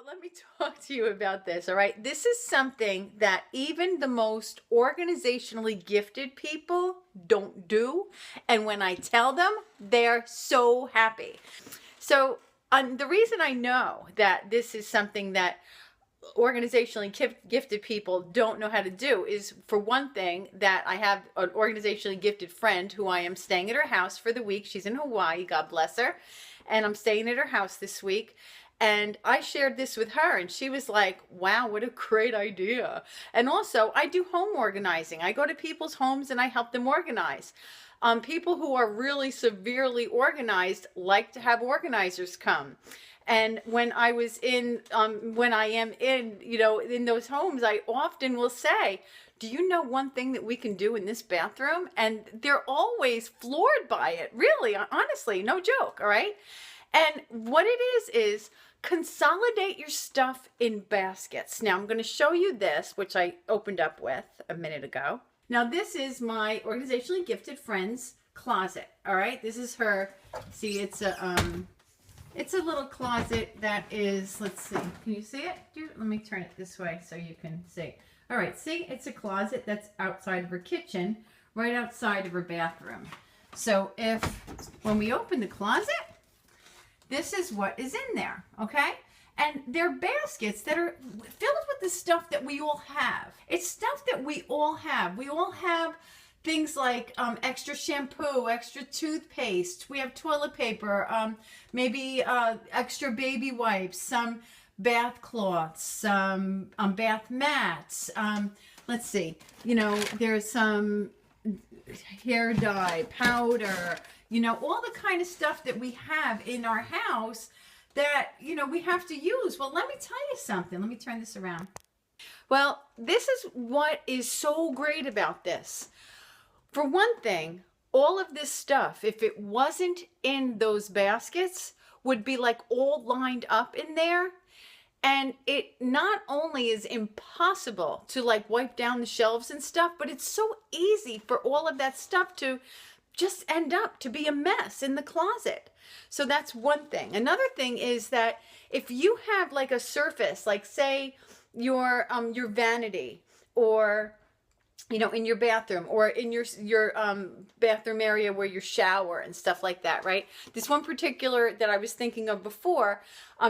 let me talk to you about this, all right? This is something that even the most organizationally gifted people don't do. And when I tell them, they're so happy. So the reason I know that this is something that organizationally gifted people don't know how to do is, for one thing, that I have an organizationally gifted friend who I am staying at her house for the week. She's in Hawaii, God bless her. And I'm staying at her house this week. And I shared this with her and she was like, wow, what a great idea. And also I do home organizing. I go to people's homes and I help them organize. People who are really severely organized like to have organizers come. And when I was in, when I am in, in those homes, I often will say, do you know one thing that we can do in this bathroom? And they're always floored by it. Really, honestly, no joke. All right. And what it is consolidate your stuff in baskets. Now I'm going to show you this, which I opened up with a minute ago. Now this is my organizationally gifted friend's closet. All right. This is her. See, it's a little closet that is, let's see. Can you see it? Let me turn it this way so you can see. All right. See, it's a closet that's outside of her kitchen, right outside of her bathroom. So when we open the closet, this is what is in there, okay? And they're baskets that are filled with the stuff that we all have. It's stuff that we all have. We all have things like extra shampoo, extra toothpaste. We have toilet paper, maybe extra baby wipes, some bath cloths, some bath mats. Let's see, there's some hair dye, powder, all the kind of stuff that we have in our house that, we have to use. Well, let me tell you something. Let me turn this around. Well, this is what is so great about this. For one thing, all of this stuff, if it wasn't in those baskets, would be like all lined up in there. And it not only is impossible to like wipe down the shelves and stuff, but it's so easy for all of that stuff to just end up to be a mess in the closet. So that's one thing. Another thing is that if you have like a surface, like say your vanity, or in your bathroom, or in your bathroom area where you shower and stuff like that, right? This one particular that I was thinking of before,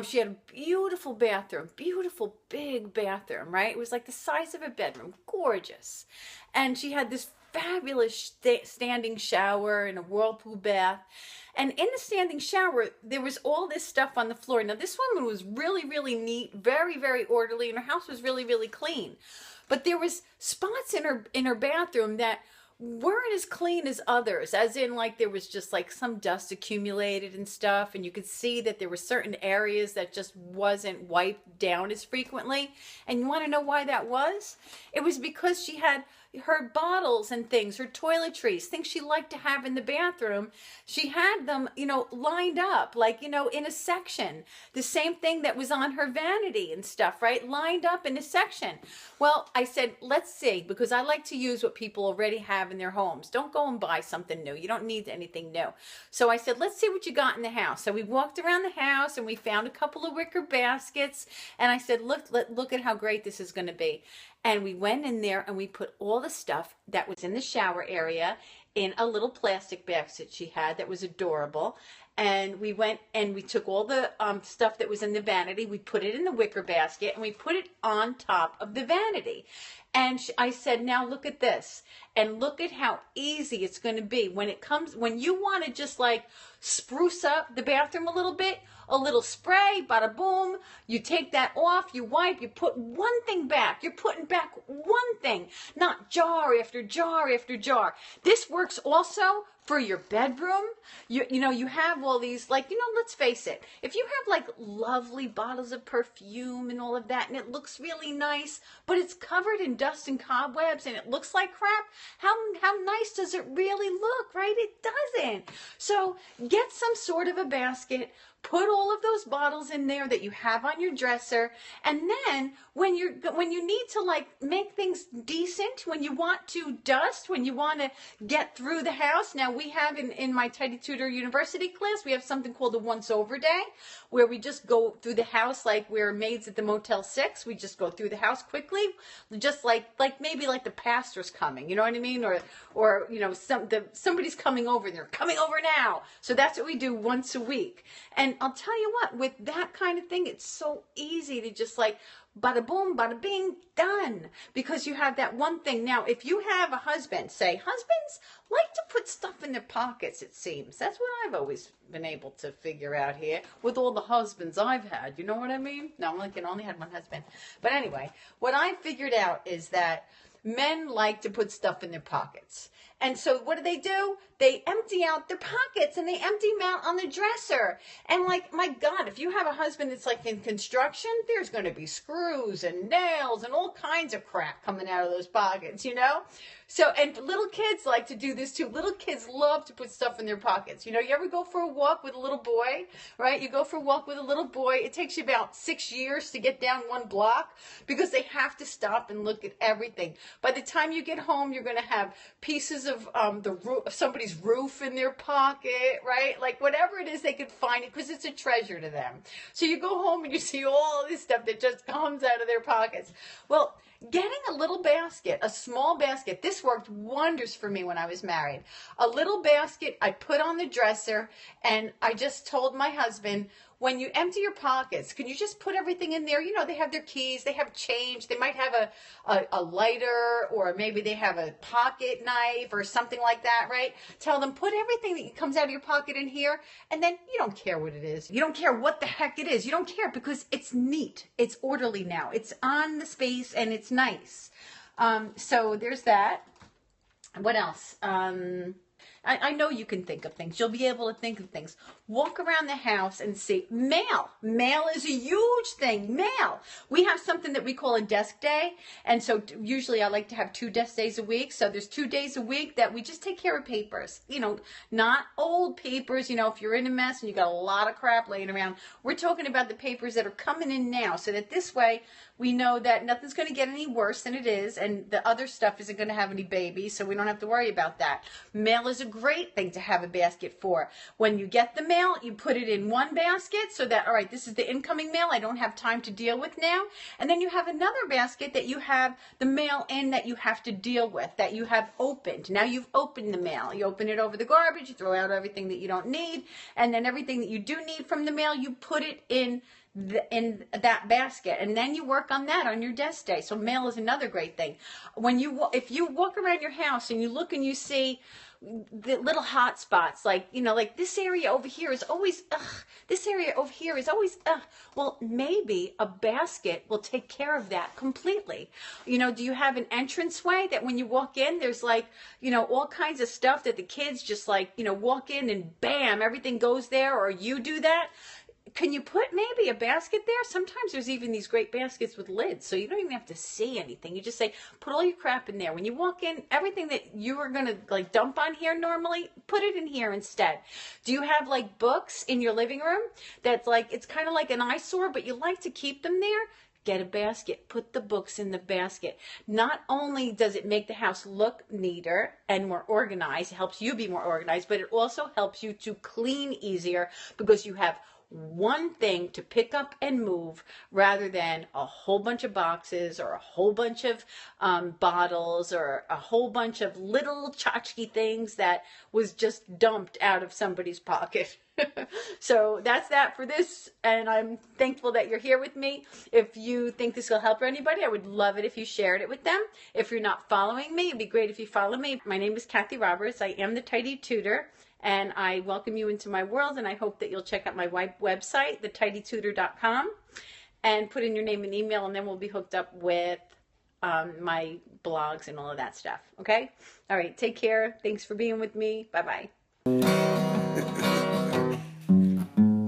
she had a beautiful bathroom, beautiful big bathroom, right? It was like the size of a bedroom, gorgeous. And she had this fabulous standing shower and a whirlpool bath. And in the standing shower, there was all this stuff on the floor. Now, this woman was really, really neat, very, very orderly, and her house was really, really clean. But there was spots in her bathroom that weren't as clean as others, as in like there was just like some dust accumulated and stuff, and you could see that there were certain areas that just wasn't wiped down as frequently. And you want to know why that was? It was because she had her bottles and things, her toiletries, things she liked to have in the bathroom. She had them, lined up, like, in a section. The same thing that was on her vanity and stuff, right? Lined up in a section. Well, I said, let's see, because I like to use what people already have in their homes. Don't go and buy something new. You don't need anything new. So I said, let's see what you got in the house. So we walked around the house and we found a couple of wicker baskets. And I said, look at how great this is going to be. And we went in there and we put all the stuff that was in the shower area in a little plastic basket she had that was adorable. And we went and we took all the stuff that was in the vanity, we put it in the wicker basket, and we put it on top of the vanity. And I said, now look at this, and look at how easy it's going to be when you want to just like spruce up the bathroom a little spray, bada boom, you take that off, you wipe, you put one thing back. You're putting back one thing, not jar after jar after jar. This works also for your bedroom. You have all these, like, let's face it, if you have like lovely bottles of perfume and all of that, and it looks really nice, but it's covered in dust and cobwebs and it looks like crap, how nice does it really look, right? It doesn't. So get some sort of a basket, Put all of those bottles in there that you have on your dresser, and then when you need to like make things decent, when you want to dust, when you want to get through the house. Now we have in my Tidy Tutor University class, we have something called a once over day, where we just go through the house like we're maids at the Motel 6. We just go through the house quickly, just like maybe like the pastor's coming, you know what I mean, or you know somebody's coming over. They're coming over now. So that's what we do once a week. And I'll tell you what, with that kind of thing, it's so easy to just like bada boom, bada bing, done. Because you have that one thing. Now, if you have a husband, say, husbands like to put stuff in their pockets, it seems. That's what I've always been able to figure out here with all the husbands I've had. You know what I mean? No, I only had one husband. But anyway, what I figured out is that men like to put stuff in their pockets. And so what do? They empty out their pockets and they empty them out on the dresser. And like, my God, if you have a husband that's like in construction, there's going to be screws and nails and all kinds of crap coming out of those pockets, you know? So, and little kids like to do this too. Little kids love to put stuff in their pockets. You know, you ever go for a walk with a little boy, right? You go for a walk with a little boy. It takes you about 6 years to get down one block because they have to stop and look at everything. By the time you get home, you're going to have pieces of the roof, somebody's roof in their pocket, right? Like whatever it is, they could find it because it's a treasure to them. So you go home and you see all this stuff that just comes out of their pockets. Well, getting a little basket, a small basket, this worked wonders for me when I was married. A little basket I put on the dresser, and I just told my husband, when you empty your pockets, can you just put everything in there? You know, they have their keys, they have change, they might have a lighter, or maybe they have a pocket knife or something like that, right? Tell them, put everything that comes out of your pocket in here, and then you don't care what it is. You don't care what the heck it is. You don't care because it's neat. It's orderly now. It's on the space and it's nice. So there's that. What else? I know you can think of things. You'll be able to think of things. Walk around the house and see. Mail. Mail is a huge thing. Mail. We have something that we call a desk day. And so usually I like to have 2 desk days a week. So there's 2 days a week that we just take care of papers. You know, not old papers. You know, if you're in a mess and you got a lot of crap laying around, we're talking about the papers that are coming in now. So that this way we know that nothing's going to get any worse than it is. And the other stuff isn't going to have any babies. So we don't have to worry about that. Mail is a great thing to have a basket for. When you get the mail, you put it in one basket so that, all right, this is the incoming mail I don't have time to deal with now. And then you have another basket that you have the mail in that you have to deal with, that you have opened. Now you've opened the mail. You open it over the garbage, you throw out everything that you don't need, and then everything that you do need from the mail, you put it in that basket, and then you work on that on your desk day. So mail is another great thing. If you walk around your house and you look and you see the little hot spots, like, you know, like this area over here is always, this area over here is always, well, maybe a basket will take care of that completely. You know, do you have an entranceway that when you walk in, there's like, you know, all kinds of stuff that the kids just like, you know, walk in and bam, everything goes there, or you do that? Can you put maybe a basket there? Sometimes there's even these great baskets with lids, so you don't even have to see anything. You just say, put all your crap in there. When you walk in, everything that you are going to like dump on here normally, put it in here instead. Do you have like books in your living room that's like, it's kind of like an eyesore, but you like to keep them there? Get a basket. Put the books in the basket. Not only does it make the house look neater and more organized, it helps you be more organized, but it also helps you to clean easier because you have one thing to pick up and move rather than a whole bunch of boxes or a whole bunch of bottles or a whole bunch of little tchotchke things that was just dumped out of somebody's pocket. So that's that for this, and I'm thankful that you're here with me. If you think this will help anybody, I would love it if you shared it with them. If you're not following me, it'd be great if you follow me. My name is Kathy Roberts. I am the Tidy Tutor, and I welcome you into my world, and I hope that you'll check out my website, thetidytutor.com, and put in your name and email, and then we'll be hooked up with my blogs and all of that stuff. Okay? All right. Take care. Thanks for being with me. Bye-bye.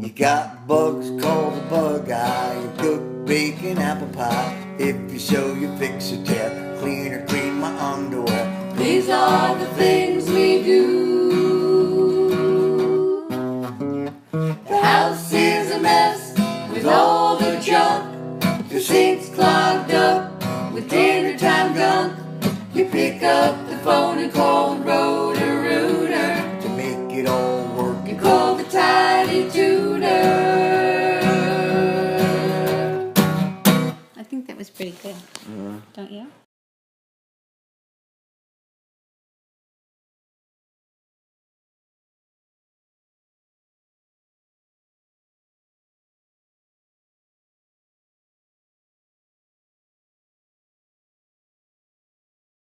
You got bugs called the bug eye. You cook, bake, and apple pie. If you show, you fix or tear, clean or clean my underwear. These are the things we do. The house is the sink's clogged up with dinner time gunk, you pick up the phone and call Roto-Rooter to make it all work. and call the tidy tutor. I think that was pretty good. Don't you?